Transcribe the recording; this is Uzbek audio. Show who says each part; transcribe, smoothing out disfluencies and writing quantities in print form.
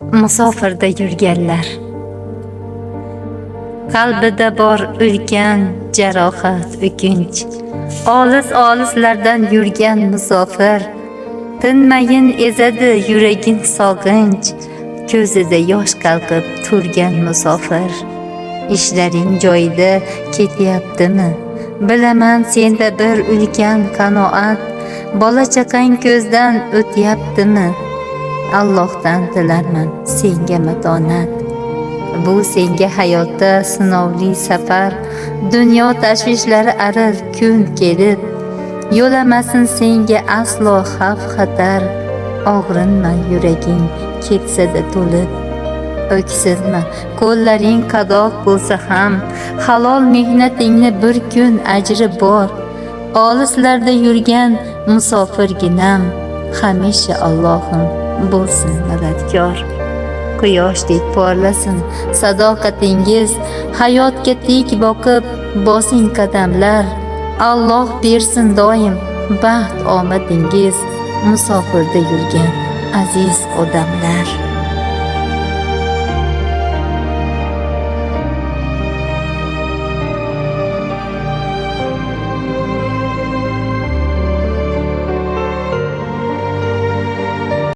Speaker 1: Musofirda yurganlar. Qalbida bor ulkan jarohat, o'kinch. Olis-olislardan yurgan musofir. Tinmayin ezadi yuragin sog'inch. Ko'zida yosh qalqib turgan musofir. Ishlaring joyida ketyaptimi? Bilaman senda bir ulkan qanoat. Bola chaqang ko'zdan o'tyaptimi? Allohdan tilarman senga matonat. Bu senga hayotda sinovli safar. Dunyo tashvishlari aril kun kelib, yo'lamasin senga aslo xavf xatar. Og'rinma yuraging ketsada to'lib. O'ksizma qo'llaring qadoq bo'lsa ham, halol mehnatingni bir kun ajri bor. Olislarda yurgan musofirginam, hamisha Allohim bo'lsin madadkor. Quyoshdek porlasin sadoqatingiz, hayotga tik boqib bosing qadamlar. Alloh bersin doim baxt omadingiz, musofirda yurgan aziz odamlar.